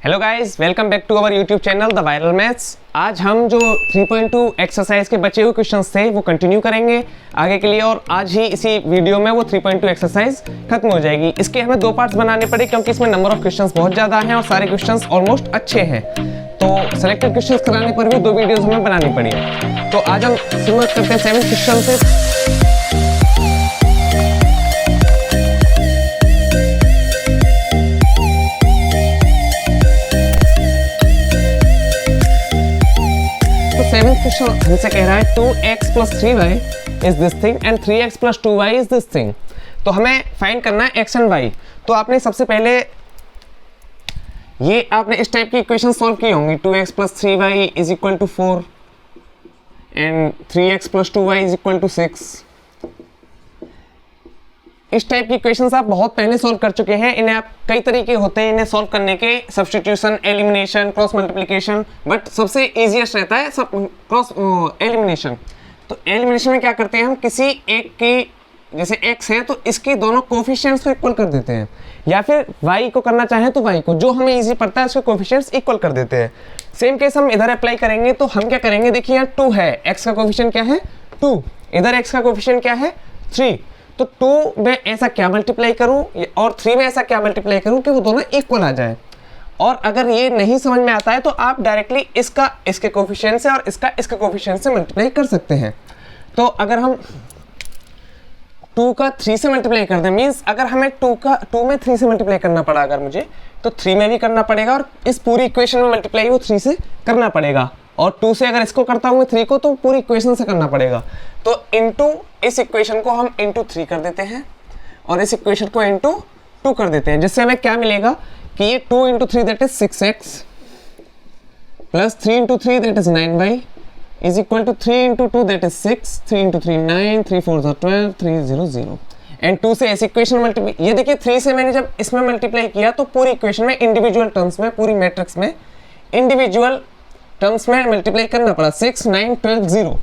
Hello guys, welcome back to our YouTube channel the viral maths. आज हम जो 3.2 exercise के बचे हुए क्वेश्चंस थे वो कंटिन्यू करेंगे आगे के लिए, और आज ही इसी वीडियो में वो 3.2 एक्सरसाइज खत्म हो जाएगी। इसके हमें दो पार्ट्स बनाने पड़े क्योंकि इसमें नंबर ऑफ क्वेश्चंस बहुत ज़्यादा हैं और सारे क्वेश्चंस ऑलमोस्ट अच्छे हैं, तो सेलेक्टेड क्वेश्चंस कराने पर भी दो वीडियोज़ हमें बनानी पड़ी। तो आज हम शुरुआत करते हैं 7 क्वेश्चन से। क्वेश्चन हमसे कह रहा है 2x + 3y is this thing and 3x + 2y is this thing. तो हमें फाइंड करना है x एंड y। तो आपने सबसे पहले ये आपने इस टाइप की इक्वेशन सॉल्व की होंगी। 2x + 3y = 4 and 3x + 2y = 6। इस टाइप की इक्वेशंस आप बहुत पहले सॉल्व कर चुके हैं। इन्हें आप कई तरीके होते हैं इन्हें सॉल्व करने के, substitution, elimination, cross multiplication, but सबसे इजीएस्ट रहता है सब क्रॉस एलिमिनेशन। तो एलिमिनेशन में क्या करते हैं हम, किसी एक की जैसे x है तो इसके दोनों कोफिशिएंट्स को इक्वल कर देते हैं, या फिर y को करना चाहें तो y को, जो हमें इजी पड़ता है उसके कोफिशिएंट्स इक्वल कर देते हैं। सेम केस हम इधर अप्लाई करेंगे। तो हम क्या करेंगे, देखिए यहाँ 2 है, x का कोफिशिएंट क्या है 2, इधर x का कोफिशिएंट क्या है 3। तो 2 में ऐसा क्या मल्टीप्लाई करूं और 3 में ऐसा क्या मल्टीप्लाई करूं कि वो दोनों इक्वल आ जाए। और अगर ये नहीं समझ में आता है तो आप डायरेक्टली इसका इसके कोफिशिएंट से और इसका इसके कोफिशिएंट से मल्टीप्लाई कर सकते हैं। तो अगर हम 2 का 3 से मल्टीप्लाई कर दें, मीन्स अगर हमें 2 में 3 से मल्टीप्लाई करना पड़ा अगर मुझे, तो 3 में भी करना पड़ेगा और इस पूरी इक्वेशन में मल्टीप्लाई वो 3 से करना पड़ेगा। और 2 से अगर इसको करता हूँ मैं 3 को, तो पूरी इक्वेशन से करना पड़ेगा। तो इनटू इस इक्वेशन को हम इनटू 3 कर देते हैं और इस इक्वेशन को इनटू 2 कर देते हैं, जिससे हमें क्या मिलेगा कि ये 2 × 3 that is 6x plus 3 × 3 that is 9y is equal to 3 × 2 that is 6, 3 × 3 9, 3 4 12, 3 0 0 and 2 से ऐसी इक्वेशन मल्टीप्लाई। ये देखिए 3 से मैंने जब इसमें मल्टीप्लाई किया तो पूरी इक्वेशन में इंडिविजुअल टर्म्स में, पूरी मैट्रिक्स में इंडिविजुअल टर्म्स में मल्टीप्लाई करना पड़ा, 6 9 12 0।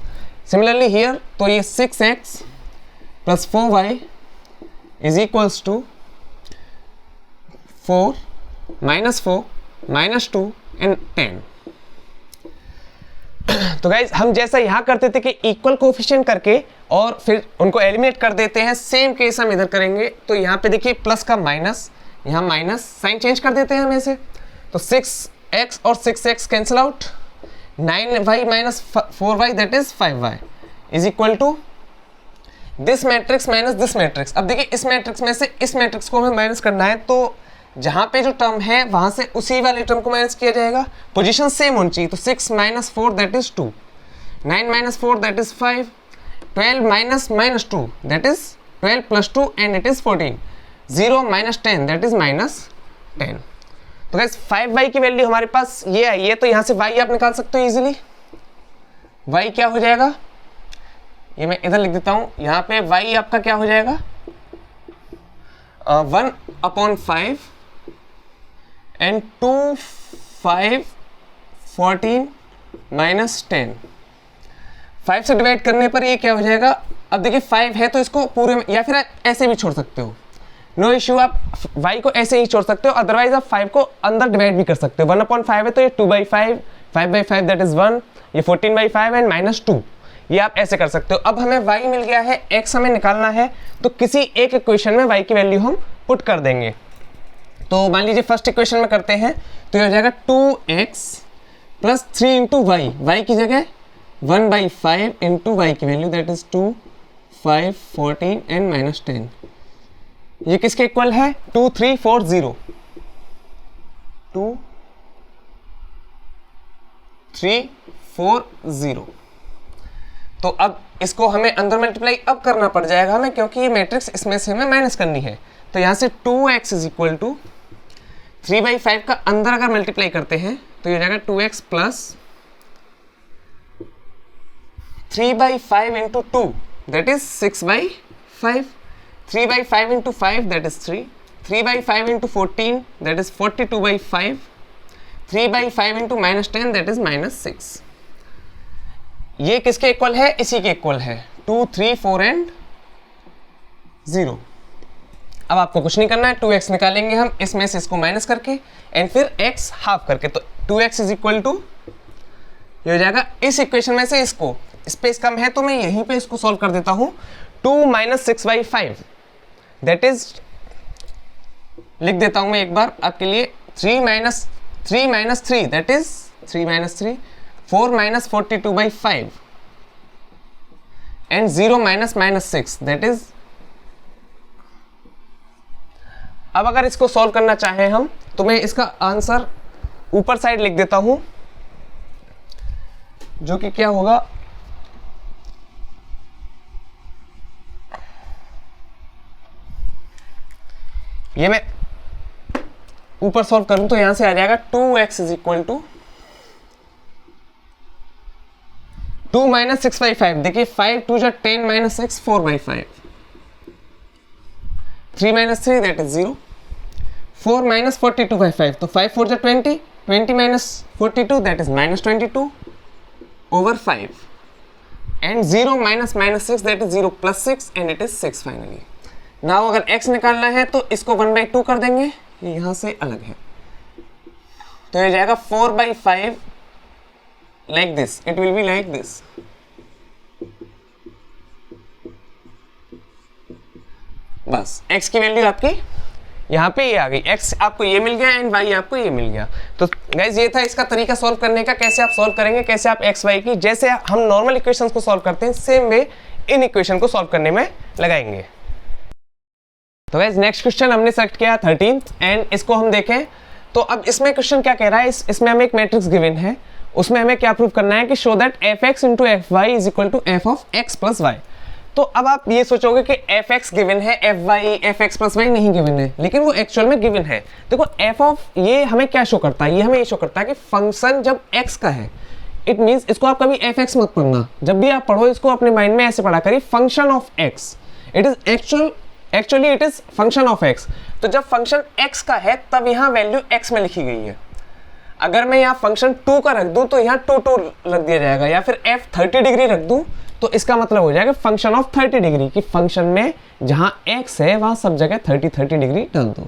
सिमिलरली हियर तो ये 6x plus 4y is equals to 4 -4 -2 and 10। तो गाइज हम जैसा यहाँ करते थे कि इक्वल कोफिशिएंट करके और फिर उनको एलिमिनेट कर देते हैं, सेम केस हम इधर करेंगे। तो यहाँ पे देखिए प्लस का माइनस, यहाँ माइनस साइन चेंज कर देते हैं हम ऐसे। तो 6x और 6x cancel out, 9y - 4y that is 5y is equal to this matrix minus this matrix. अब देखिए इस मैट्रिक्स में से इस मैट्रिक्स को हमें माइनस करना है, तो जहाँ पे जो टर्म है वहाँ से उसी वाले टर्म को माइनस किया जाएगा, पोजीशन सेम होनी चाहिए। तो 6 - 4 that is 2, 9 - 4 that is 5, 12 - -2 that is 12 + 2 and it is 14, 0 - 10 that is -10। तो गाइस 5y की वैल्यू हमारे पास ये आई है, तो यहाँ से y आप निकाल सकते हो इजीली। y क्या हो जाएगा, ये मैं इधर लिख देता हूँ। यहाँ पे y आपका क्या हो जाएगा 1/5 एंड 2 5 14 -10। 5 से डिवाइड करने पर ये क्या हो जाएगा। अब देखिए 5 है तो इसको पूरे में, या फिर आप ऐसे भी छोड़ सकते हो, नो इश्यू। आप y को ऐसे ही छोड़ सकते हो, अदरवाइज आप 5 को अंदर डिवाइड भी कर सकते हो। 1/5 है तो ये 2/5, 5/5 दैट इज 1, ये 14/5 एंड -2, ये आप ऐसे कर सकते हो। अब हमें y मिल गया है, x हमें निकालना है, तो किसी एक इक्वेशन में y की वैल्यू हम पुट कर देंगे। तो मान लीजिए फर्स्ट इक्वेशन में करते हैं, तो ये हो जाएगा 2x प्लस 3 × y की जगह 1/5 इंटू y की वैल्यू दैट इज 2 5 14 एंड -10। ये किसके इक्वल है 2 3 4 0, 2 3 4 0। तो अब इसको हमें अंदर मल्टीप्लाई अब करना पड़ जाएगा हमें, क्योंकि ये मैट्रिक्स इसमें से हमें माइनस करनी है। तो यहाँ से 2x इज इक्वल टू 3/5 का अंदर अगर मल्टीप्लाई करते हैं तो ये हो जाएगा 2x plus 3/5 into 2 that is 6/5, 3/5 into 5 that is 3, 3/5 into 14 that is 42/5, 3/5 into -10 that is -6। ये किसके इक्वल है, इसी के इक्वल है 2 3 4 एंड 0। अब आपको कुछ नहीं करना है, 2x निकालेंगे हम इसमें से इसको माइनस करके एंड फिर x हाफ करके, तो 2x इज इक्वल टू ये हो जाएगा इस इक्वेशन में से इसको, स्पेस कम है तो मैं यहीं पे इसको सॉल्व कर देता हूँ। 2 माइनस 6/5 दैट इज, लिख देता हूँ मैं एक बार आपके लिए, 3 minus 3 that is 3 minus 3, 4 minus 42/5 and 0 minus minus 6 that is. अब अगर इसको सॉल्व करना चाहें हम तो मैं इसका आंसर ऊपर साइड लिख देता हूं, जो कि क्या होगा, ये मैं ऊपर सॉल्व करूं तो यहां से आ जाएगा 2x is equal to 2 minus 6/5, देखिए 5 2 जा 10 minus 6 4/5, 3 minus 3 that is 0, 4 minus 42/5 तो 5 4 जा 20, 20 minus 42 that is minus 22 over 5 and 0 minus minus 6 that is 0 plus 6 and it is 6 finally. Now अगर x निकालना है तो इसको 1/2 कर देंगे, ये यहाँ से अलग है, तो ये जाएगा 4/5 like this, it will be like this. बस x की वैल्यू आपकी यहाँ पे ये आ गई, x आपको ये मिल गया एंड y आपको ये मिल गया। तो गाइज ये था इसका तरीका सॉल्व करने का, कैसे आप सॉल्व करेंगे, कैसे आप x y की जैसे हम नॉर्मल इक्वेशंस को सॉल्व करते हैं सेम वे इन इक्वेशन को सॉल्व करने में लगाएंगे। तो गाइज नेक्स्ट क्वेश्चन हमने सेलेक्ट किया 13th एंड इसको हम देखें तो अब इसमें क्वेश्चन क्या कह रहा है, इसमें हमें एक मैट्रिक्स गिवन है, उसमें हमें क्या प्रूव करना है कि show that fx into f y is equal to f of x plus y. तो अब आप ये सोचोगे कि fx गिवन है, fx प्लस वाई नहीं गिवन है, लेकिन वो एक्चुअल में गिवन है। देखो f ऑफ ये हमें क्या शो करता है, ये हमें ये शो करता है कि फंक्शन जब x का है, इट मीन्स इसको आप कभी fx मत पढ़ना, जब भी आप पढ़ो इसको अपने माइंड में ऐसे पढ़ा करिए function of x, it is actually it is function of x। तो जब फंक्शन x का है तब यहाँ वैल्यू x में लिखी गई है, अगर मैं यहाँ फंक्शन 2 का रख दूं तो यहाँ 2 2 रख दिया जाएगा, या फिर f 30 डिग्री रख दूं तो इसका मतलब हो जाएगा फंक्शन ऑफ 30 डिग्री की फंक्शन में जहां x है वहां सब जगह 30 डिग्री डाल दो।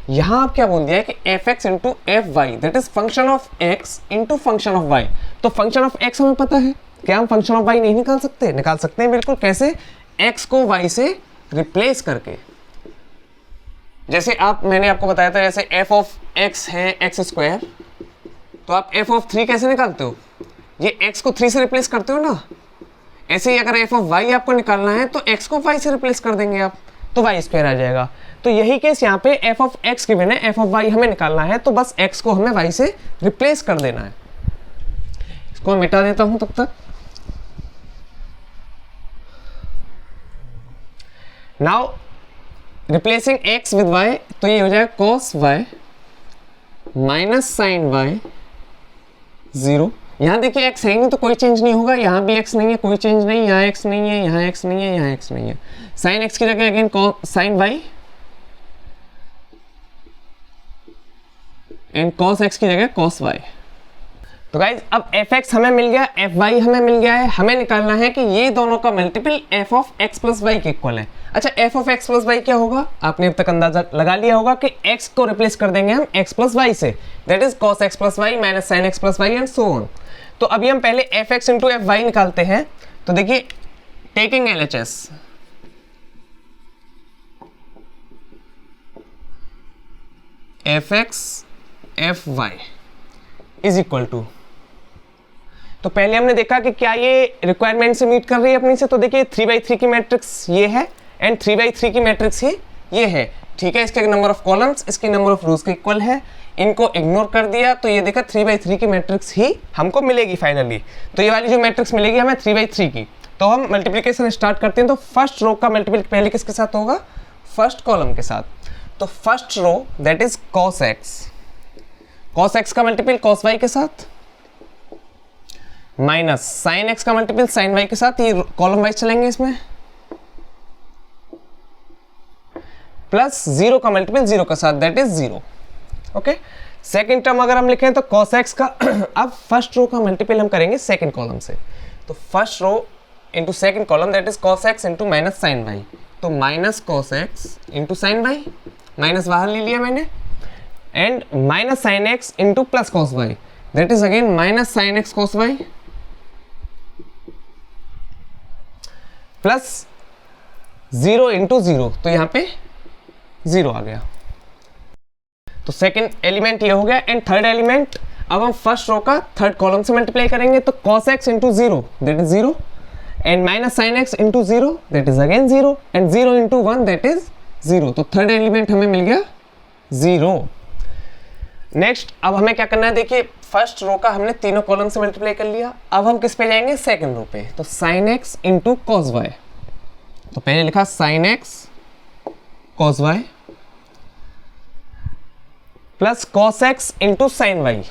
यहां आप क्या बोल दिया है कि fx into f y that is function of x into function of y। तो फंक्शन ऑफ x हमें पता है, क्या हम फंक्शन ऑफ y नहीं निकाल सकते? निकाल सकते हैं बिल्कुल। कैसे? x को y से रिप्लेस करके, जैसे मैंने आपको बताया था जैसे f ऑफ x है x स्क्वायर, तो आप f ऑफ 3 कैसे निकालते हो, ये x को 3 से रिप्लेस करते हो ना, ऐसे ही अगर f ऑफ y आपको निकालना है तो x को y से रिप्लेस कर देंगे आप, तो y स्क्वायर आ जाएगा। तो यही केस यहाँ पे f ऑफ x गिवन है, f ऑफ y हमें निकालना है, तो बस x को हमें y से रिप्लेस कर देना है। इसको मिटा देता हूं तब तक। Now replacing x with y, तो ये हो जाएगा cos y minus sine y 0। यहाँ देखिए x है नहीं तो कोई चेंज नहीं होगा, यहाँ भी x नहीं है कोई चेंज नहीं, यहाँ x नहीं है, यहाँ x नहीं है, यहाँ x नहीं है। साइन x की जगह again sine y and cos x की जगह cos y। तो गाइज अब fx हमें मिल गया, fy हमें मिल गया है, हमें निकालना है कि ये दोनों का multiple f of x plus y के इक्वल है। अच्छा f of x plus y क्या होगा, आपने अब तक अंदाजा लगा लिया होगा कि x को रिप्लेस कर देंगे हम x प्लस वाई से, that is cos x plus y minus sine x plus y and so on. तो अभी हम पहले fx इंटू एफ वाई निकालते हैं। तो देखिए taking LHS, fx fy is equal to, तो पहले हमने देखा कि क्या ये रिक्वायरमेंट से मीट कर रही है अपनी से। तो देखिए 3/3 की मैट्रिक्स ये है एंड 3/3 की मैट्रिक्स ही ये है, ठीक है। इसके नंबर ऑफ कॉलम्स इसके नंबर ऑफ रोज के इक्वल है, इनको इग्नोर कर दिया तो ये देखा 3/3 की मैट्रिक्स ही हमको मिलेगी फाइनली। तो ये वाली जो मैट्रिक्स मिलेगी हमें 3/3 की। तो हम मल्टीप्लिकेशन स्टार्ट करते हैं, तो फर्स्ट रो का मल्टीपल पहले किसके साथ होगा, फर्स्ट कॉलम के साथ। तो first row that is cos x का मल्टीपल cos y के साथ, माइनस साइन x का मल्टीपल साइन y के साथ, ये कॉलम वाइज चलेंगे इसमें, प्लस 0 का मल्टीपल 0 के साथ that is 0। Okay, second term अगर हम लिखें तो cos x का अब फर्स्ट रो का मल्टीपल हम करेंगे सेकेंड कॉलम से, तो first row into second column that is cos x into minus sine y तो minus cos x into sine y, minus बाहर ले लिया मैंने, and minus sine x into plus cos y, that is again minus sine x cos y plus 0 into 0, तो यहाँ पे 0 आ गया। तो सेकेंड एलिमेंट ये हो गया। एंड थर्ड एलिमेंट, अब हम फर्स्ट रो का थर्ड कॉलम से मल्टीप्लाई करेंगे, तो cos x into 0 that is 0, and minus sine x into 0 that is again 0, and 0 into 1 that is 0। तो थर्ड एलिमेंट हमें मिल गया 0। नेक्स्ट अब हमें क्या करना है, देखिए फर्स्ट रो का हमने तीनों कॉलम से मल्टीप्लाई कर लिया, अब हम किस पे जाएंगे, सेकेंड रो पे। तो sine x into cos y, तो पहले लिखा sine x cos y plus cos x into sine y.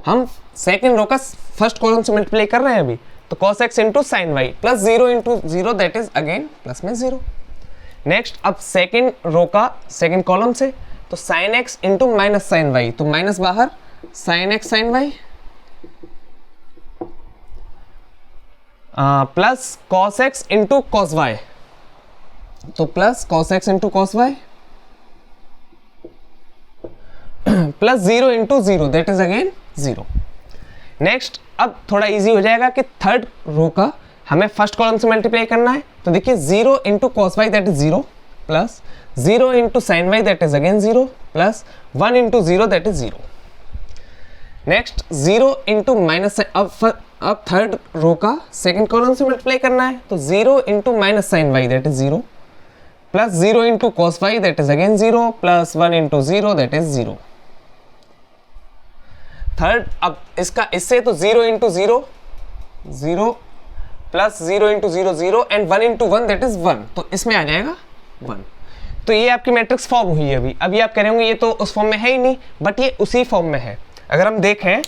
हम सेकेंड रो का फर्स्ट कॉलम से मल्टीप्लाई कर रहे हैं अभी, तो cos x into sine y plus 0 into 0 that is again plus में 0। नेक्स्ट अब सेकेंड रो का सेकेंड कॉलम से, तो sine x into minus sine y, तो माइनस बाहर sine x sine y plus cos x into cos y, तो plus cos x into cos y plus 0 into 0 that is again 0। Next अब थोड़ा easy हो जाएगा कि थर्ड रो का हमें फर्स्ट कॉलम से मल्टीप्लाई करना है, तो देखिए 0 into cos y that is 0 plus 0 into sine y that is again 0 plus 1 into 0 that is 0। Next 0 into minus, अब थर्ड रो का सेकेंड कॉलम से मल्टीप्लाई करना है, तो 0 into minus sine y that is 0 plus 0 into cos y that is again 0 plus 1 into 0 that is 0। Third अब इसका इससे, तो 0 into 0 0 plus 0 into 0 0 and 1 into 1 that is 1, तो इसमें आ जाएगा 1। तो ये आपकी मैट्रिक्स फॉर्म हुई है अभी। अभी आप कह रहे होंगे ये तो उस फॉर्म में है ही नहीं, बट ये उसी फॉर्म में है। अगर हम देखें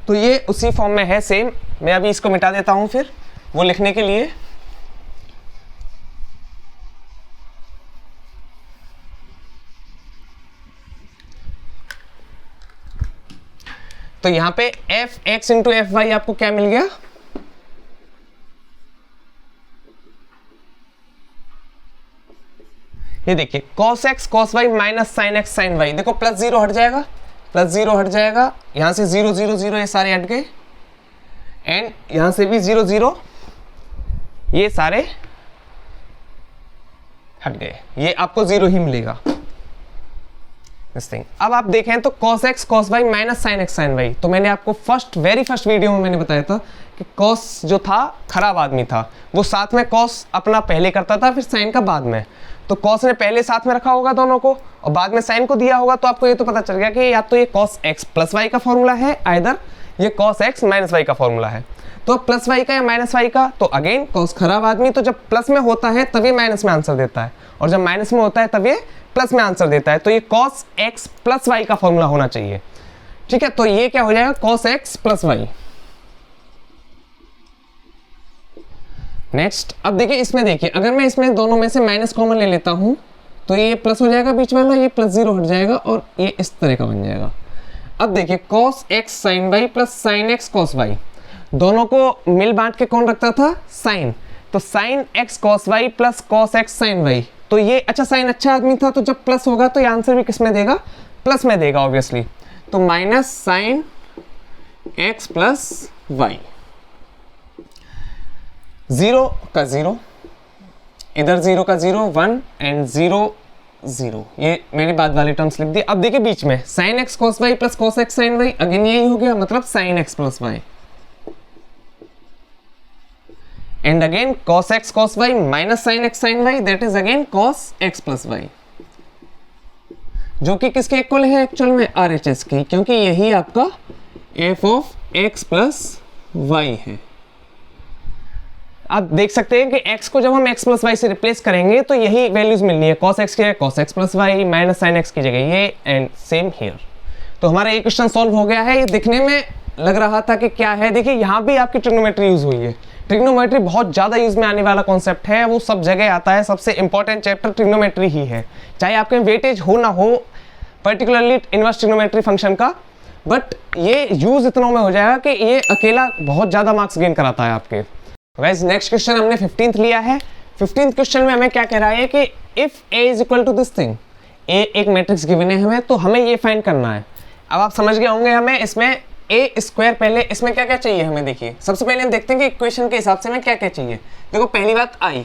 तो ये उसी फॉर्म में है सेम। मैं अभी इसको मिटा देता हूँ फिर वो लिखने के लिए। तो यहाँ पे f x into f y आपको क्या मिल गया, ये देखिए cos x cos y minus sine x sine y. देखो प्लस 0 हट जाएगा, प्लस 0 हट जाएगा, यहां से 0 0 0 ये सारे हट गए, एंड यहां से भी 0 0 ये सारे हट गए, ये आपको 0 ही मिलेगा दिस थिंग। अब आप देखें तो cos x cos y minus sine x sine y, तो मैंने आपको वेरी फर्स्ट वीडियो में मैंने बताया था कि cos जो था खराब आदमी था, वो साथ में cos अपना पहले करता था फिर साइन का बाद में। तो cos ने पहले साथ में रखा होगा दोनों को और बाद में साइन को दिया होगा, तो आपको ये तो पता चल गया कि या तो ये cos x प्लस वाई का फॉर्मूला है, आइदर ये cos x माइनस वाई का फॉर्मूला है। तो प्लस वाई का या माइनस वाई का, तो अगेन cos खराब आदमी, तो जब प्लस में होता है तब ये माइनस में आंसर देता है, और जब माइनस में होता है तब ये प्लस में आंसर देता है। तो ये cos x प्लस वाई का फॉर्मूला होना चाहिए, ठीक है। तो ये क्या हो जाएगा, cos x plus y. Next अब देखिए इसमें, देखिए अगर मैं इसमें दोनों में से माइनस कॉमन ले लेता हूं तो ये प्लस हो जाएगा बीच वाला, ये प्लस 0 हट जाएगा और ये इस तरह का बन जाएगा। अब देखिए cos x sine y plus sine x cos y, दोनों को मिल बांट के कौन रखता था, साइन। तो sine x cos y plus cos x sine y, तो ये अच्छा साइन अच्छा आदमी था, तो जब प्लस होगा तो ये आंसर भी किस में देगा, प्लस में देगा ऑब्वियसली। तो minus sine x plus y, 0 का 0, इधर 0 का 0 1 एंड 0 0, ये मैंने बाद वाले टर्म्स लिख दिए। अब देखिए बीच में sine x cos y plus cos x sine y, again यही हो गया, मतलब sine x plus y, and again cos x cos y minus sine x sine y, that is again cos x plus y, जो कि किसके equal है actual में, RHS के, क्योंकि यही आपका f of x plus y है। आप देख सकते हैं कि x को जब हम x प्लस वाई से रिप्लेस करेंगे तो यही वैल्यूज मिलनी है, cos x की जगह cos x plus y, minus sine x की जगह ये, एंड सेम हियर। तो हमारा ये क्वेश्चन सॉल्व हो गया है। ये दिखने में लग रहा था कि क्या है, देखिए यहाँ भी आपकी ट्रिग्नोमेट्री यूज हुई है। ट्रिग्नोमेट्री बहुत ज़्यादा यूज में आने वाला कॉन्सेप्ट है, वो सब जगह आता है, सबसे इंपॉर्टेंट चैप्टर ट्रिग्नोमेट्री ही है, चाहे आपके वेटेज हो ना हो, पर्टिकुलरली इनवर्स ट्रिग्नोमेट्री फंक्शन का, बट ये यूज इतना में हो जाएगा कि ये अकेला बहुत ज़्यादा मार्क्स गेन कराता है आपके। गाइस नेक्स्ट क्वेश्चन हमने 15th लिया है। 15th क्वेश्चन में हमें क्या कह रहा है कि if a is equal to this thing, a एक मैट्रिक्स गिवन है हमें, तो हमें ये फाइंड करना है। अब आप समझ गए होंगे हमें इसमें a स्क्वायर, पहले इसमें क्या क्या चाहिए हमें। देखिए सबसे पहले हम देखते हैं कि इक्वेशन के हिसाब से हमें क्या क्या चाहिए। देखो पहली बात i,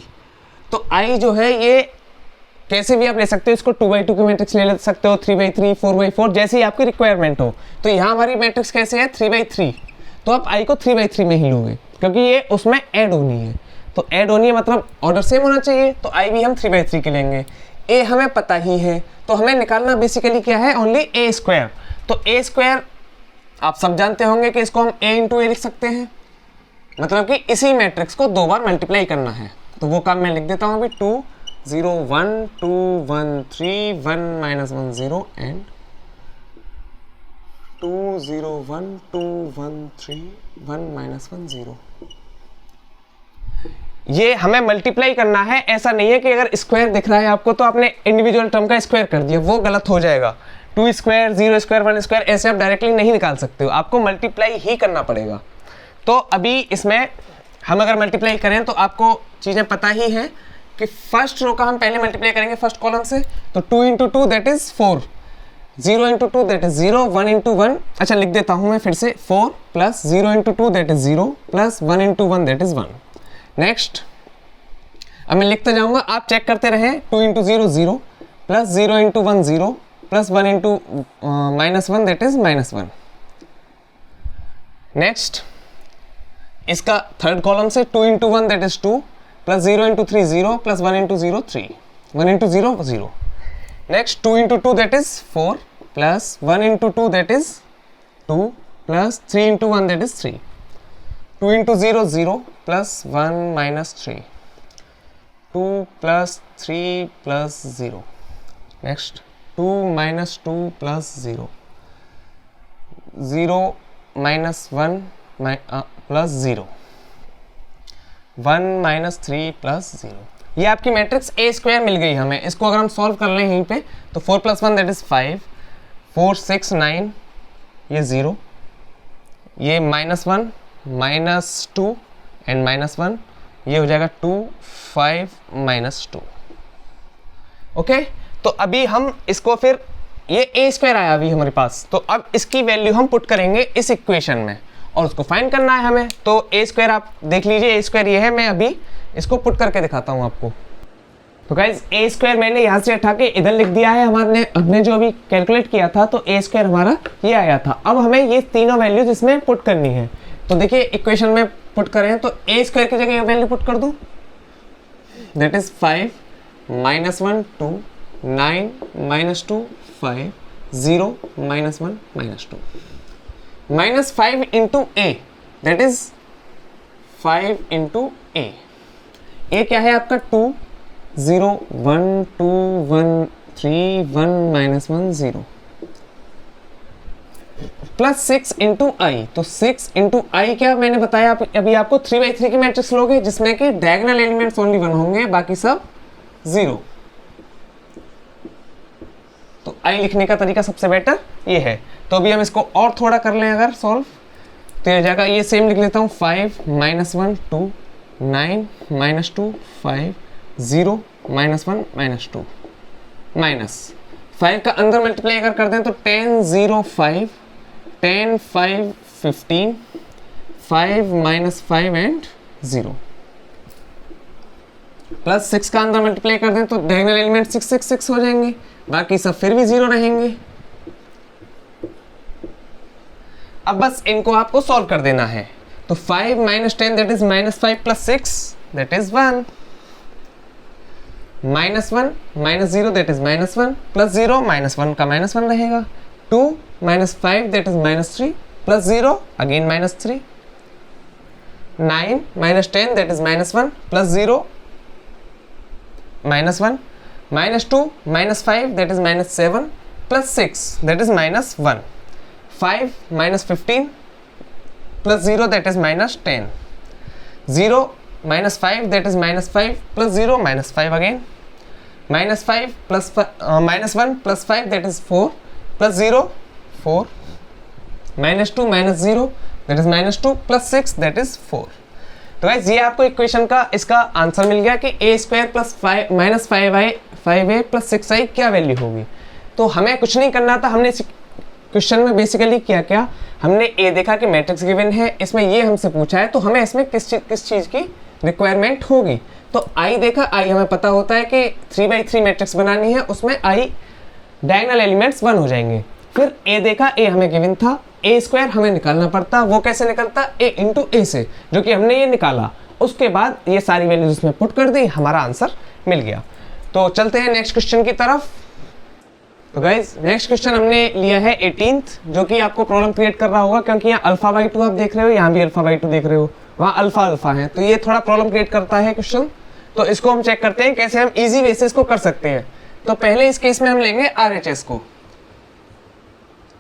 तो i जो है ये कैसे भी आप ले सकते हो, इसको 2x2 की मैट्रिक्स ले सकते हो, 3x3, 4x4, जैसी आपकी रिक्वायरमेंट हो। तो यहाँ हमारी मैट्रिक्स कैसे है 3x3, तो आप i को 3x3 में ही लोगे क्योंकि ये उसमें ऐड होनी है। तो ऐड होनी है मतलब ऑर्डर सेम होना चाहिए, तो i भी हम 3x3 के लेंगे। a हमें पता ही है, तो हमें निकालना बेसिकली क्या है, ओनली a स्क्वायर। तो a स्क्वायर आप सब जानते होंगे कि इसको हम a इंटू ए लिख सकते हैं, मतलब कि इसी मैट्रिक्स को 2 बार मल्टीप्लाई करना है। तो वो काम मैं लिख देता हूँ अभी, 2 0 1 2 1 3 1 -1 0 एंड 2 0 1 2 1 3 1 -1 0। ये हमें मल्टीप्लाई करना है, ऐसा नहीं है कि अगर स्क्वायर दिख रहा है आपको तो आपने इंडिविजुअल टर्म का स्क्वायर कर दिया, वो गलत हो जाएगा। 2 स्क्वायर 0 स्क्वायर 1 स्क्वायर ऐसे आप डायरेक्टली नहीं निकाल सकते हो, आपको मल्टीप्लाई ही करना पड़ेगा। तो अभी इसमें हम अगर मल्टीप्लाई करें तो आपको चीज़ें पता ही है कि फर्स्ट रो का हम पहले मल्टीप्लाई करेंगे फर्स्ट कॉलम से, तो 2 into 2 that is 4, 0 into 2 that is 0, 1 into 1, अच्छा लिख देता हूँ मैं फिर से, 4 plus 0 into 2 that is 0 plus 1 into 1 that is 1। Next अब मैं लिखता जाऊँगा, आप चेक करते रहें। 2 into 0 0 plus 0 into 1 0 plus 1 into -1 that is -1। Next इसका थर्ड कॉलम से 2 into 1 that is 2 plus 0 into 3 0 plus 1 into 0 3, 1 into 0 0। Next 2 into 2 that is 4 plus 1 into 2 that is 2 plus 3 into 1 that is 3, 2 into 0 0 plus 1 minus 3, 2 plus 3 plus 0। Next 2 minus 2 plus 0, 0 minus 1 plus 0, 1 minus 3 plus 0। ये आपकी matrix a square मिल गई हमें। इसको अगर हम solve कर लें यहीं पे तो 4 प्लस 1 दैट इज 5, 4 6 9, ये 0, ये -1 -2 एंड -1, ये हो जाएगा 2 5 -2। ओके, तो अभी हम इसको फिर ये a स्क्वायर आया अभी हमारे पास, तो अब इसकी वैल्यू हम पुट करेंगे इस इक्वेशन में और उसको फाइंड करना है हमें। तो a स्क्वायर आप देख लीजिए, a स्क्वायर ये है, मैं अभी इसको पुट करके दिखाता हूँ आपको। तो गाइज a स्क्वायर मैंने यहाँ से उठा के इधर लिख दिया है, हमने जो अभी कैलकुलेट किया था तो a स्क्वायर हमारा ये आया था। अब हमें ये तीनों वैल्यूज इसमें पुट करनी है। तो देखिए इक्वेशन में पुट करें तो a स्क्वायर की जगह वैल्यू पुट कर दूँ, that is 5 -1 2 9 -2 5 0 -1 -2 -5 into a, that is 5 into a। a क्या है आपका 2 0 1 2 1 3 1 -1 0 प्लस 6 इंटू आई। तो 6 इंटू आई क्या मैंने बताया अभी आपको 3/3 की मैट्रिक्स लोगे जिसमें कि डायगोनल एलिमेंट्स ओनली 1 होंगे, बाकी सब 0। तो आई लिखने का तरीका सबसे बेटर ये है। तो अभी हम इसको और थोड़ा कर लें अगर सॉल्व, तो ये जाएगा, ये सेम लिख लेता हूँ, 5 -1 2 9 -2 5 0 -1 -2 -5 का अंदर मल्टीप्लाई अगर कर दें तो 10 0 5 10 5 15 5 -5 एंड 0 प्लस 6 का अंदर मल्टीप्लाई कर दें तो डायगोनल एलिमेंट 6 6 6 हो जाएंगे, बाकी सब फिर भी 0 रहेंगे। अब बस इनको आपको सॉल्व कर देना है। तो 5 - 10 that is -5 plus 6 that is 1, -1 -0 that is -1 plus 0 -1 का -1 रहेगा, 2 -5 that is -3 plus 0 again -3, 9 -10 that is -1 plus 0 -1, -2 -5 that is -7 plus 6 that is -1, 5 -15 plus 0 that is -10, 0 -5 that is -5 plus 0 -5 again, -5 plus -1 plus 5 that is 4 plus 0 4, -2 -0 that is -2 plus 6 that is 4, तो guys ये आपको equation का इसका answer मिल गया कि a square plus minus 5a plus 6i क्या value होगी। तो हमें कुछ नहीं करना था, हमने इस क्वेश्चन में बेसिकली क्या हमने ए देखा कि मैट्रिक्स गिवन है, इसमें ये हमसे पूछा है, तो हमें इसमें किस चीज़ की रिक्वायरमेंट होगी। तो आई देखा, आई हमें पता होता है कि 3x3 मैट्रिक्स बनानी है, उसमें आई डायगोनल एलिमेंट्स 1 हो जाएंगे। फिर ए देखा, ए हमें गिवन था, ए स्क्वायर हमें निकालना पड़ता, वो कैसे निकलता, ए इंटू ए से, जो कि हमने ये निकाला। उसके बाद ये सारी वैल्यूज उसमें पुट कर दी, हमारा आंसर मिल गया। तो चलते हैं नेक्स्ट क्वेश्चन की तरफ। तो गाइज नेक्स्ट क्वेश्चन हमने लिया है 18th, जो कि आपको प्रॉब्लम क्रिएट कर रहा होगा, क्योंकि यहाँ अल्फा बाई 2 आप देख रहे हो, यहाँ भी अल्फा बाई 2 देख रहे हो, वहाँ अल्फा अल्फा है, तो ये थोड़ा प्रॉब्लम क्रिएट करता है क्वेश्चन। तो इसको हम चेक करते हैं कैसे हम इजी वे से इसको कर सकते हैं। तो पहले इस केस में हम लेंगे RHS को।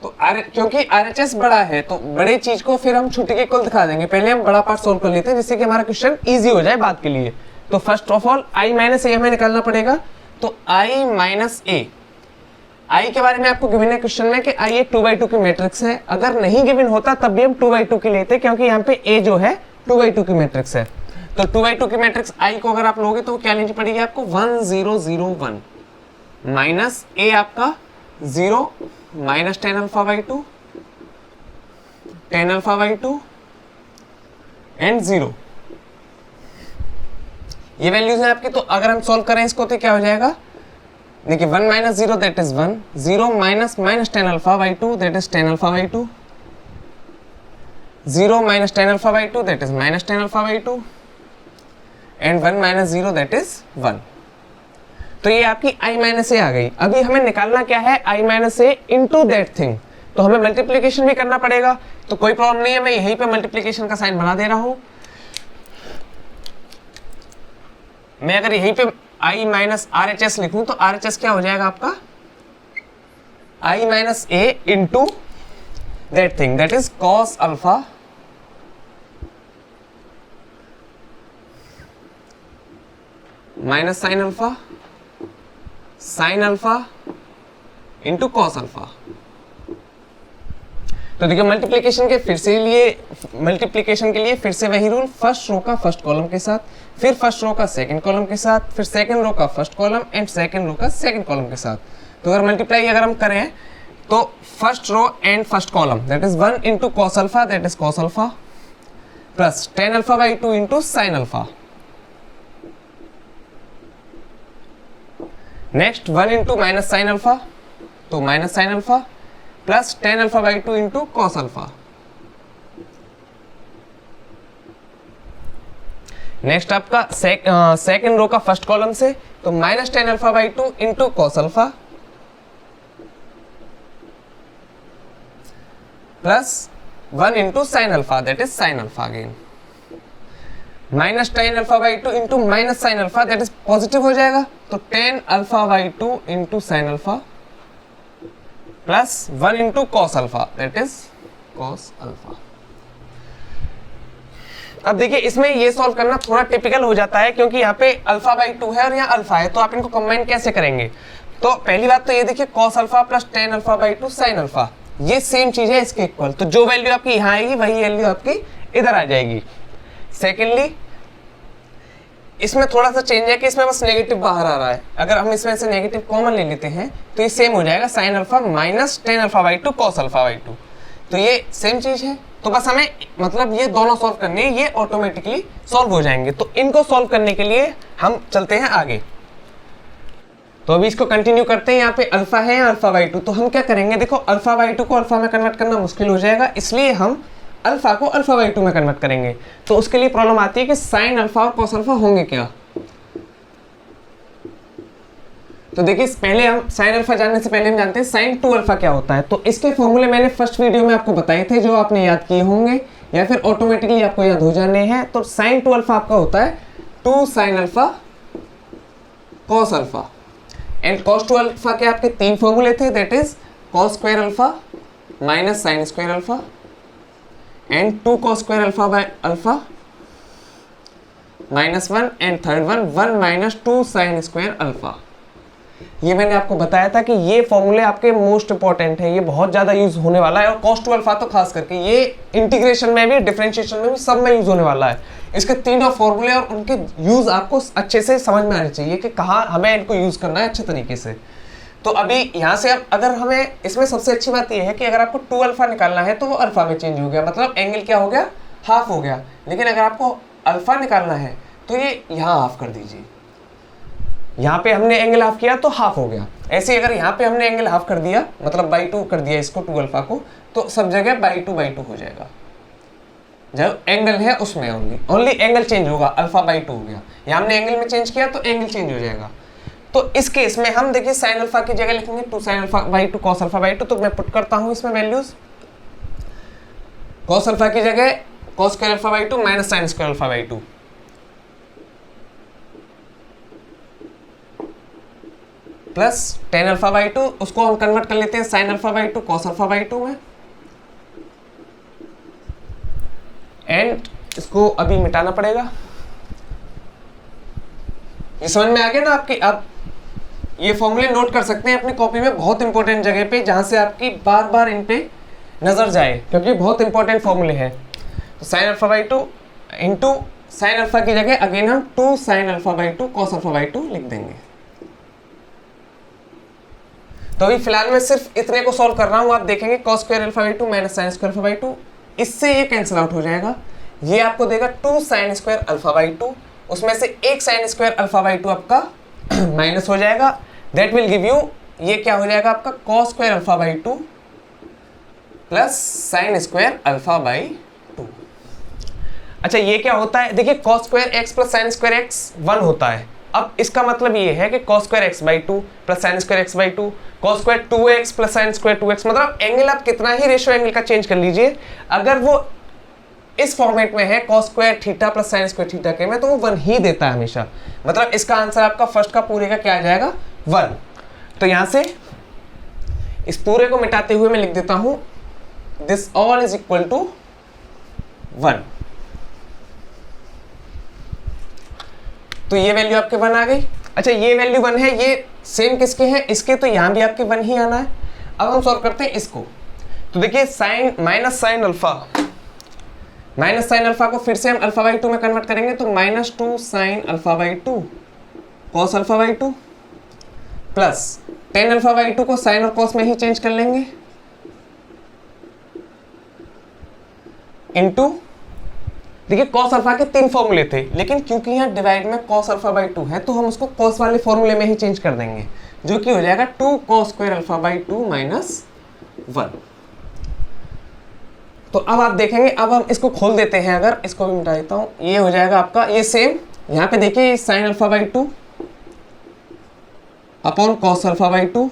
तो क्योंकि RHS बड़ा है तो बड़े चीज को फिर हम छोटे के कुल दिखा देंगे। पहले हम बड़ा पार्ट सोल्व कर लेते हैं जिससे कि हमारा क्वेश्चन इजी हो जाए बाद के लिए। तो first of all i minus a हमें निकालना पड़ेगा। तो i माइनस ए, आई के बारे में आपको गिवन है क्वेश्चन में कि आई एक 2x2 की मैट्रिक्स है। अगर नहीं गिवन होता तब भी हम 2x2 की लेते, क्योंकि यहाँ पे ए जो है 2x2 की मैट्रिक्स है। तो 2x2 की मैट्रिक्स आई को अगर आप लोगे तो क्या लेनी पड़ेगी आपको, 1 0 0 1 माइनस ए आपका 0 minus ten alpha by 2 ten alpha by 2 and 0। ये वैल्यूज है आपकी। तो अगर हम सॉल्व करें इसको तो क्या हो जाएगा, देखिए 1 minus 0 that is 1, 0 minus minus ten alpha by 2 that is ten alpha by 2, 0 minus ten alpha by 2 that is minus ten alpha by 2 and 1 minus 0 that is 1। तो ये आपकी i माइनस ए आ गई। अभी हमें निकालना क्या है, i minus A into that thing. तो हमें मल्टीप्लीकेशन भी करना पड़ेगा, तो कोई प्रॉब्लम नहीं है, मैं यहीं पे मल्टीप्लीकेशन का साइन बना दे रहा हूं। मैं अगर यहीं पे i माइनस RHS लिखूं तो RHS क्या हो जाएगा आपका, i minus A into that thing that is cos alpha minus sine alpha sine alpha into cos alpha. तो देखिए मल्टीप्लिकेशन के लिए फिर से वही रूल, फर्स्ट रो का फर्स्ट कॉलम के साथ, फिर फर्स्ट रो का सेकंड कॉलम के साथ, फिर सेकंड रो का first column and second row का सेकंड कॉलम के साथ। तो अगर मल्टीप्लाई अगर हम करें तो first row and first column that is 1 into cos alpha that is cos alpha plus ten alpha by 2 into sine alpha. Next 1 into minus sine alpha, तो minus sine alpha plus ten alpha by 2 into cos alpha. Next आपका second row का first column से, तो minus ten alpha by 2 into cos alpha plus 1 into sine alpha that is sine alpha again, minus ten alpha by 2 into minus sine alpha that is positive हो जाएगा, तो ten alpha by 2 into sine alpha plus 1 into cos alpha that is cos alpha. अब देखिए इसमें ये solve करना थोड़ा typical हो जाता है, क्योंकि यहाँ पे अल्फा बाई 2 है और यहाँ अल्फा है, तो आप इनको कंबाइन कैसे करेंगे। तो पहली बात तो ये देखिए cos alpha plus ten alpha by 2 sine alpha, ये सेम चीज है इसके इक्वल, तो जो वैल्यू आपकी यहाँ आएगी वही वैल्यू आपकी इधर आ जाएगी। सेकेंडली इसमें थोड़ा सा चेंज है कि इसमें बस नेगेटिव बाहर आ रहा है, अगर हम इसमें से नेगेटिव कॉमन ले लेते हैं तो ये सेम हो जाएगा sine alpha minus ten alpha by 2 cos alpha by 2, तो ये सेम चीज है। तो बस हमें मतलब ये दोनों सॉल्व करने हैं, ये ऑटोमेटिकली सॉल्व हो जाएंगे। तो इनको सॉल्व करने के लिए हम चलते हैं आगे। तो अभी इसको कंटिन्यू करते हैं। यहाँ पे अल्फा है अल्फा बाई 2, तो हम क्या करेंगे, देखो अल्फा बाई 2 को अल्फा में कन्वर्ट करना मुश्किल हो जाएगा, इसलिए हम अल्फा को अल्फा बाई 2 में कन्वर्ट करेंगे। तो उसके लिए प्रॉब्लम आती है कि साइन अल्फा और कॉस अल्फा होंगे क्या। तो देखिए पहले हम साइन अल्फा जानने से पहले हम जानते हैं साइन 2 अल्फा क्या होता है। तो इसके फॉर्मूले मैंने फर्स्ट वीडियो में आपको बताए थे, जो आपने याद किए होंगे या फिर ऑटोमेटिकली आपको याद हो जाने हैं। तो साइन 2 अल्फा आपका होता है 2 sine alpha cos alpha and cos 2 alpha के आपके 3 फॉर्मूले थे, that is cos square alpha minus sine square alpha and 2 cos square alpha by alpha minus 1 and third one 1 minus 2 sin square alpha। ये मैंने आपको बताया था कि ये फॉर्मूले आपके मोस्ट इंपॉर्टेंट है, ये बहुत ज़्यादा यूज होने वाला है, और cos 2 अल्फा तो खास करके ये इंटीग्रेशन में भी, डिफरेंशिएशन में भी, सब में यूज होने वाला है। इसके तीनों फॉर्मूले और उनके यूज आपको अच्छे से समझ में आने चाहिए कि कहाँ हमें इनको यूज करना है अच्छे तरीके से। तो अभी यहाँ से अब अगर हमें इसमें सबसे अच्छी बात यह है कि अगर आपको 2 अल्फा निकालना है तो वो अल्फा में चेंज हो गया, मतलब एंगल क्या हो गया, हाफ हो गया। लेकिन अगर आपको अल्फा निकालना है तो ये यहाँ हाफ कर दीजिए, यहाँ पे हमने एंगल हाफ किया तो हाफ हो गया। ऐसे ही अगर यहाँ पे हमने एंगल हाफ कर दिया, मतलब बाई 2 कर दिया इसको 2 अल्फा को, तो सब जगह बाई 2 हो जाएगा। जब एंगल है उसमें ओनली एंगल चेंज होगा, अल्फा बाई 2 हो गया। यहाँ हमने एंगल में चेंज किया तो एंगल चेंज हो जाएगा। तो इस केस में हम देखिए साइन अल्फा की जगह लिखेंगे 2 sine alpha by 2 cos alpha by 2। तो मैं पुट करता हूँ इसमें वैल्यूज, कॉस अल्फा की जगह cos square alpha by 2 minus sine square alpha by 2 plus ten alpha by 2, उसको हम कन्वर्ट कर लेते हैं sine alpha by 2 cos alpha by 2 में, एंड इसको अभी मिटाना पड़ेगा। ये समझ में आ गया ना आपकी। अब ये फॉर्मूले नोट कर सकते हैं अपनी कॉपी में, बहुत इंपॉर्टेंट जगह पे, जहां से आपकी बार बार इन पे नजर जाए, क्योंकि बहुत इंपॉर्टेंट फॉर्मूले हैं। तो sine alpha by 2 into sine alpha की जगह अगेन हम 2 sine alpha by 2 cos alpha by 2 लिख देंगे। तो अभी फिलहाल मैं सिर्फ इतने को सॉल्व कर रहा हूँ। आप देखेंगे cos square alpha by 2 minus sine square alpha by 2, इससे ये कैंसिल आउट हो जाएगा। ये आपको देगा 2 साइन स्क्वायर अल्फा बाई 2, उसमें से एक साइन स्क्वायर अल्फा बाई 2 आपका माइनस हो जाएगा। दैट विल गिव यू, ये क्या हो जाएगा आपका cos square alpha by 2 plus sine square alpha by 2। अच्छा ये क्या होता है, देखिए cos square x plus sine square x 1 होता है। अब इसका मतलब ये है कि cos square x by 2 plus sine square x by 2, cos square 2x plus sine square 2x, मतलब एंगल आप कितना ही रेशियो एंगल का चेंज कर लीजिए, अगर वो इस फॉर्मेट में है cos square theta plus sine square theta के में, तो वो 1 ही देता है हमेशा। मतलब इसका आंसर आपका फर्स्ट का पूरे का क्या आ जाएगा, 1। तो यहां से इस पूरे को मिटाते हुए मैं लिख देता हूं this all is equal to 1। तो ये वैल्यू आपके 1 आ गई। अच्छा ये वैल्यू 1 है, ये सेम किसके हैं, इसके, तो यहाँ भी आपके 1 ही आना है। अब हम सॉल्व करते हैं इसको। तो देखिए साइन माइनस साइन अल्फा को फिर से हम अल्फा बाई 2 में कन्वर्ट करेंगे, तो minus 2 sine alpha by 2 cos alpha by 2 plus ten alpha by 2 को साइन और कॉस में ही चेंज कर लेंगे, इनटू, देखिए cos अल्फा के 3 फॉर्मूले थे, लेकिन क्योंकि यहाँ डिवाइड में cos अल्फा बाई 2 है, तो हम उसको cos वाले फॉर्मूले में ही चेंज कर देंगे, जो कि हो जाएगा 2 cos square alpha by 2 minus 1। तो अब आप देखेंगे, अब हम इसको खोल देते हैं, अगर इसको भी मिटा देता हूँ, ये हो जाएगा आपका ये सेम। यहाँ पे देखिए sine alpha by 2 upon cos alpha by 2,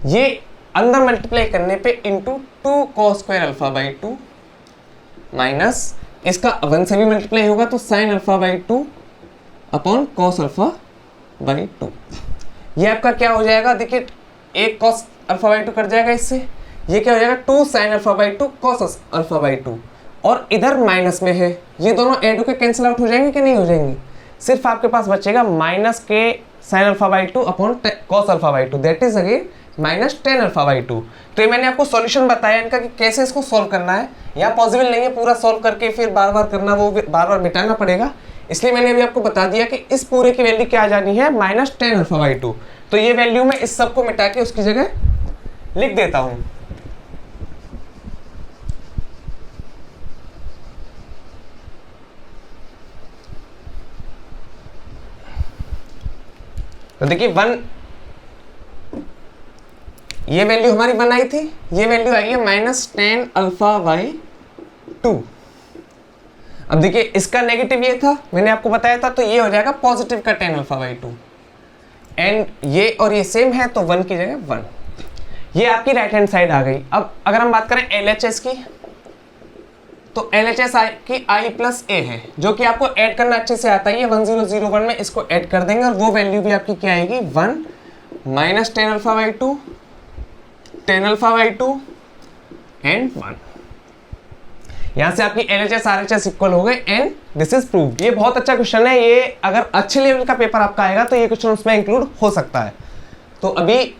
ये अंदर मल्टीप्लाई करने पे into 2 cos square alpha by 2 minus इसका 1 से भी मल्टीप्लाई होगा, तो sine alpha by 2 upon cos alpha by 2। ये आपका क्या हो जाएगा, देखिए एक कॉस अल्फा बाई 2 कट जाएगा इससे, ये क्या हो जाएगा 2 sine alpha by 2 cos alpha by 2, और इधर माइनस में है, ये दोनों ऐड होकर कैंसिल आउट हो जाएंगे कि नहीं हो जाएंगे। सिर्फ आपके पास बचेगा माइनस के sine alpha by 2 upon cos alpha by 2, that is again minus ten alpha by 2। तो ये मैंने आपको सॉल्यूशन बताया इनका कि कैसे इसको सॉल्व करना है। यहाँ पॉसिबल नहीं है पूरा सॉल्व करके फिर बार बार करना, वो बार बार मिटाना पड़ेगा, इसलिए मैंने अभी आपको बता दिया कि इस पूरे की वैल्यू क्या आ जानी है, माइनस टेन अल्फा बाई 2। तो ये वैल्यू मैं इस सब को मिटा के उसकी जगह लिख देता हूँ। तो देखिए 1, ये वैल्यू हमारी 1 आई थी, ये वैल्यू आई है माइनस टेन अल्फा बाई 2। अब देखिए इसका नेगेटिव ये था, मैंने आपको बताया था, तो ये हो जाएगा पॉजिटिव का टेन अल्फा बाई 2, एंड ये और ये सेम है, तो 1 की जगह 1। ये आपकी राइट हैंड साइड आ गई। अब अगर हम बात करें LHS की, तो LHS की I प्लस A है, जो कि आपको ऐड करना अच्छे से आता है। 1001 में इसको ऐड कर देंगे और वो वैल्यू भी आपकी क्या आएगी, 1 minus ten alpha by 2 ten alpha by 2 and 1। यहाँ से आपकी LHS RHS इक्वल हो गए एंड दिस इज प्रूव्ड। ये बहुत अच्छा क्वेश्चन है, ये अगर अच्छे लेवल का पेपर आपका आएगा तो ये क्वेश्चन उसमें इंक्लूड हो सकता है। तो अभी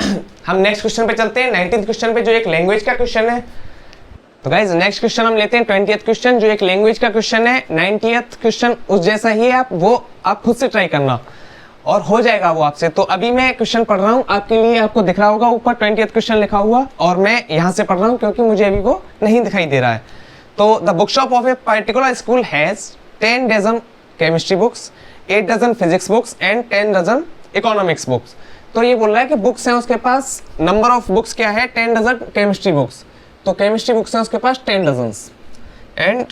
हम नेक्स्ट क्वेश्चन पे चलते हैं, 19th क्वेश्चन पे, जो एक लैंग्वेज का क्वेश्चन है। तो गाइज नेक्स्ट क्वेश्चन हम लेते हैं 20th क्वेश्चन, जो एक लैंग्वेज का क्वेश्चन है। 90th क्वेश्चन उस जैसा ही है, आप खुद से ट्राई करना और हो जाएगा वो आपसे। तो अभी मैं क्वेश्चन पढ़ रहा हूँ आपके लिए, आपको दिख रहा होगा ऊपर 20th क्वेश्चन लिखा हुआ, और मैं यहाँ से पढ़ रहा हूँ क्योंकि मुझे अभी वो नहीं दिखाई दे रहा है। तो the book shop of a particular school has 10 dozen chemistry books, 8 dozen physics books and 10 dozen economics books. तो ये बोल रहा है कि बुक्स हैं उसके पास, नंबर ऑफ बुक्स क्या है, 10 डजन केमिस्ट्री बुक्स। तो केमिस्ट्री बुक्स हैं उसके पास 10 dozen and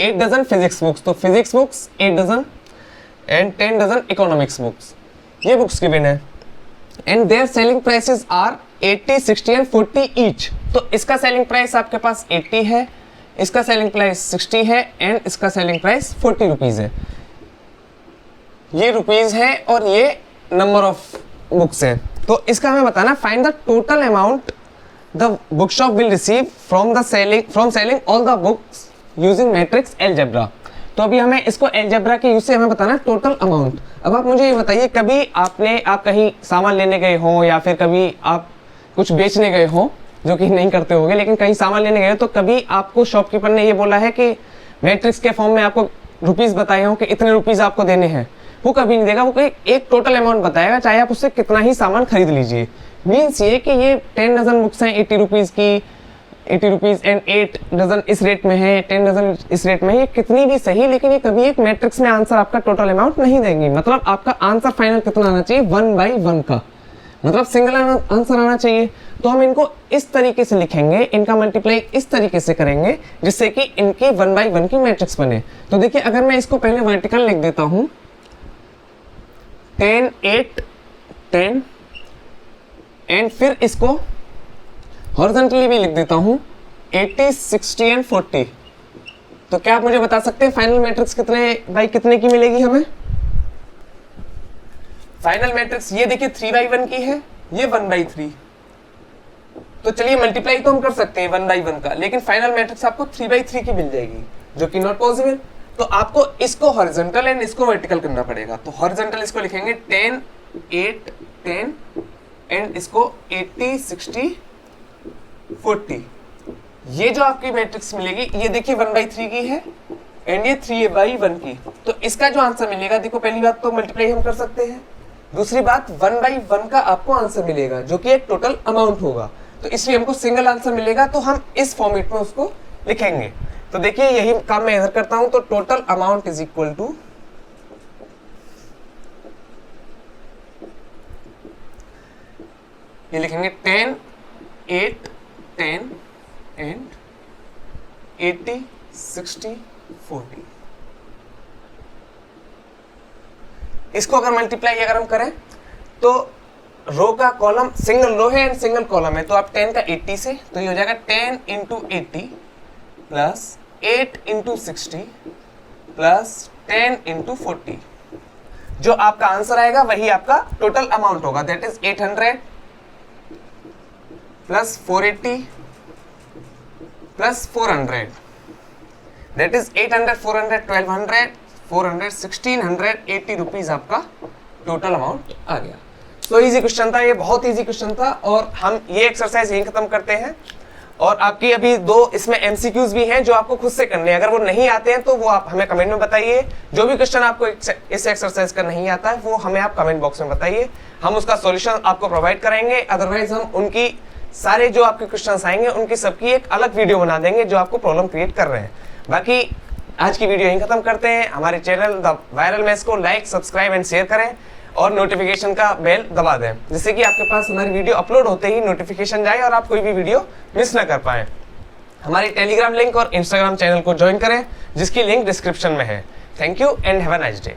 8 dozen physics books, तो physics books 8 dozen and 10 dozen economics books, ये बुक्स गिवन है। And their selling prices are 80, 60 and 40 each. तो इसका सेलिंग प्राइस आपके पास 80 है, इसका सेलिंग प्राइस 60 है एंड इसका सेलिंग प्राइस 40 रुपीज़ है। ये रुपीज़ है और ये नंबर ऑफ बुक्स है। तो इसका हमें बताना, find the total amount the book shop will receive from selling all the books using matrix algebra. तो अभी हमें इसको एलजेब्रा के यूज से हमें बताना टोटल अमाउंट। अब आप मुझे ये बताइए, कभी आप कहीं सामान लेने गए हो या फिर कभी आप कुछ बेचने गए हो, जो कि नहीं करते होंगे, लेकिन कहीं सामान लेने गए हो, तो कभी आपको शॉपकीपर ने ये बोला है कि मैट्रिक्स के फॉर्म में आपको रुपीज़ बताए हो कि इतने रुपीज़ आपको देने हैं, वो कभी नहीं देगा। वो कोई एक टोटल अमाउंट बताएगा, चाहे आप उससे कितना ही सामान खरीद लीजिए। मीन्स ये कि ये 10 डजन बुक्स हैं 80 रुपीज़ की, 80 रुपीज़ एंड 8 डजन इस रेट में है, 10 डजन इस रेट में है, ये कितनी भी सही, लेकिन ये कभी एक मैट्रिक्स में आंसर आपका टोटल अमाउंट नहीं देंगी। मतलब आपका आंसर फाइनल कितना आना चाहिए, 1 by 1 का, मतलब सिंगल आंसर आना चाहिए। तो हम इनको इस तरीके से लिखेंगे, इनका मल्टीप्लाई इस तरीके से करेंगे जिससे कि इनकी 1 by 1 की मैट्रिक्स बने। तो देखिए, अगर मैं इसको पहले वर्टिकल लिख देता हूँ, 10, 8, 10 एंड फिर इसको हॉरिजॉन्टली भी लिख देता हूँ 80, 60 एंड 40। तो क्या आप मुझे बता सकते हैं फाइनल मैट्रिक्स कितने बाई कितने की मिलेगी हमें? फाइनल मैट्रिक्स ये देखिए 3 by 1 की है, ये 1 by 3। तो चलिए मल्टीप्लाई तो हम कर सकते हैं 1 by 1 का, लेकिन फाइनल मैट्रिक्स आपको 3 by 3 की मिल जाएगी, जो कि नॉट पॉसिबल। तो आपको इसको हॉरिजॉन्टल एंड इसको वर्टिकल करना पड़ेगा। तो हॉरिजॉन्टल इसको लिखेंगे 10, 8, 10 एंड इसको 80, 60, 40। ये जो आपकी मैट्रिक्स मिलेगी, ये देखिए 1 by 3 की है एंड ये 3 by 1 की। तो इसका जो आंसर मिलेगा, देखो पहली बात तो मल्टीप्लाई हम कर सकते हैं, दूसरी बात 1 by 1 का आपको आंसर मिलेगा, जो कि एक टोटल अमाउंट होगा। तो इसलिए हमको सिंगल आंसर मिलेगा, तो हम इस फॉर्मेट में उसको लिखेंगे। तो देखिए यही काम मैं इधर करता हूं, तो total amount is equal to, ये लिखेंगे 10, 8, 10 एंड 80, 60, 40। इसको अगर मल्टीप्लाई अगर हम करें तो रो का कॉलम सिंगल रो है एंड सिंगल कॉलम है, तो आप 10 का 80 से, तो ये हो जाएगा 10 into 80 plus 8 into 60 plus 10 into 40। जो आपका आंसर आएगा वही आपका टोटल अमाउंट होगा, that is 800 plus 480 plus 400, that is 800, 400, 1200, 400, 1680 rupees आपका टोटल अमाउंट आ गया। तो इजी क्वेश्चन था, ये बहुत इजी क्वेश्चन था, और हम ये एक्सरसाइज यहीं खत्म करते हैं। और आपकी अभी 2 इसमें एमसीक्यूज भी हैं जो आपको खुद से करने हैं। अगर वो नहीं आते हैं तो वो आप हमें कमेंट में बताइए। जो भी क्वेश्चन आपको इस एक्सरसाइज का नहीं आता है वो हमें आप कमेंट बॉक्स में बताइए, हम उसका सॉल्यूशन आपको प्रोवाइड कराएंगे। अदरवाइज हम उनकी सारे जो आपके क्वेश्चन आएंगे उनकी सबकी एक अलग वीडियो बना देंगे जो आपको प्रॉब्लम क्रिएट कर रहे हैं। बाकी आज की वीडियो यहीं खत्म करते हैं। हमारे चैनल द वायरल मैथ्स को लाइक, सब्सक्राइब एंड शेयर करें और नोटिफिकेशन का बेल दबा दें, जिससे कि आपके पास हमारी वीडियो अपलोड होते ही नोटिफिकेशन जाए और आप कोई भी वीडियो मिस ना कर पाए। हमारे टेलीग्राम लिंक और इंस्टाग्राम चैनल को ज्वाइन करें, जिसकी लिंक डिस्क्रिप्शन में है। Thank you and have a nice day.